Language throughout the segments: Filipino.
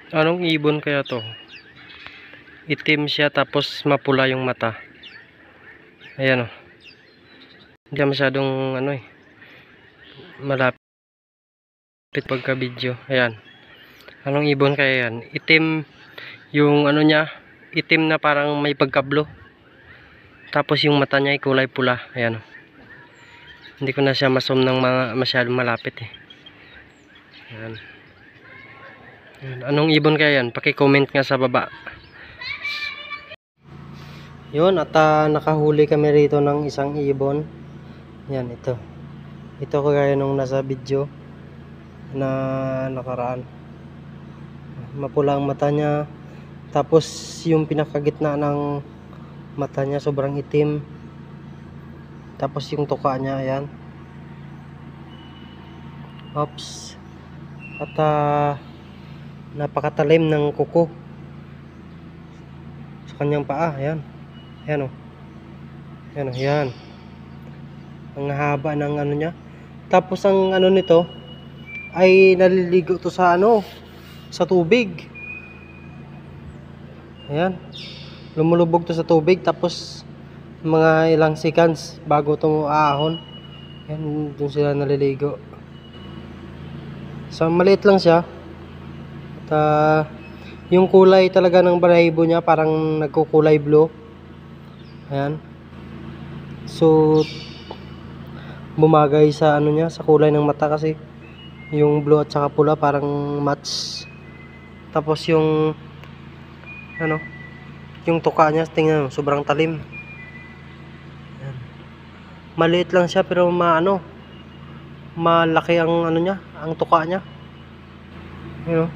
Anong ibon kaya to? Itim siya tapos mapula yung mata. Ayan oh. Hindi masyadong ano eh. Malapit pagka video. Ayan. Anong ibon kaya yan? Itim yung ano niya. Itim na parang may pagkablo. Tapos yung mata niya ay kulay pula. Ayan oh. Hindi ko na siya masom ng masyadong malapit eh. Ayan. Anong ibon kaya yan? Paki-comment nga sa baba. Yun, at nakahuli kami rito ng isang ibon. Yan, ito. Ito kagaya nung nasa video na nakaraan. Mapula ang mata niya. Tapos yung pinakagitna ng mata niya sobrang itim. Tapos yung tuka niya, ayan. Oops. At napakatalim ng kuko sa kanyang paa, ayan. Ayan o. Ayan o, ayan. Ang haba ng ano niya. Tapos ang ano nito ay naliligo to sa ano, sa tubig. Ayan. Lumulubog to sa tubig tapos mga ilang seconds bago to aahon. Ayan, dun sila naliligo. So maliit lang siya. At yung kulay talaga ng balahibo niya parang nagkukulay blue. Ayan. So bumagay sa ano niya, sa kulay ng mata kasi yung blue at saka pula parang match. Tapos yung ano, yung tuka niya, tingnan mo, sobrang talim. Ayan. Maliit lang siya pero malaki ang ano niya, ang tuka niya. Ayan o.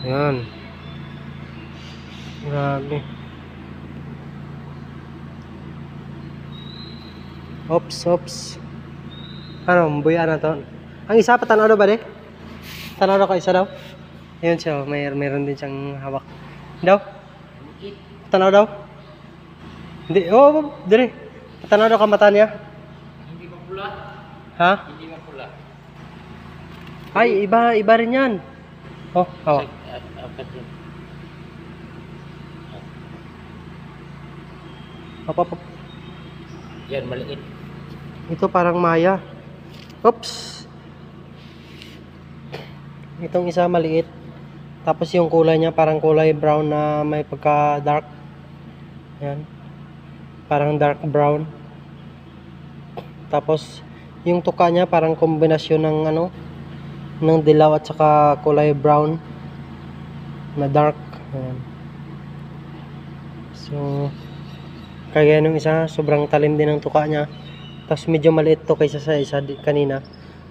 Ayan. Grabe. Ops. Ano, buya na to. Ang isa pa, tanaw ba de? Tanaw ka isa daw? Ayun siya, mayroon din siyang hawak. Daw? Tanaw daw? Hindi, dire. Tanaw daw ka mata niya? Hindi pa pula. Ha? Hindi pa pula. Ay, iba rin yan. Oh, hawak. Apat yun. Op. Yan, maliit. Ito parang maya. Oops. Itong isa maliit. Tapos yung kulay niya parang kulay brown na may pagka dark. Yan. Parang dark brown. Tapos yung tuka niya parang kombinasyon ng ano, ng dilaw at saka kulay brown na dark. Ayan. So kaya nung isa sobrang talim din ng tuka niya. Tapos medyo maliit to kaysa sa isa kanina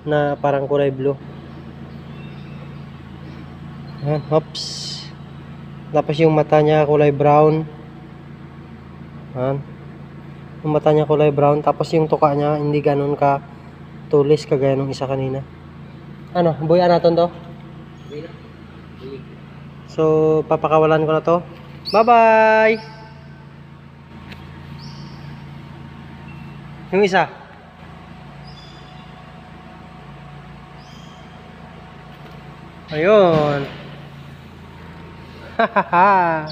na parang kulay blue. Ayan, hops. Tapos yung mata niya kulay brown. Ayan. Yung mata niya kulay brown. Tapos yung tuka niya hindi ganun ka tulis kagaya nung isa kanina. Ano, buya natin to? So, papakawalan ko na to. Bye-bye! Yung isa. Ayun. Hahaha.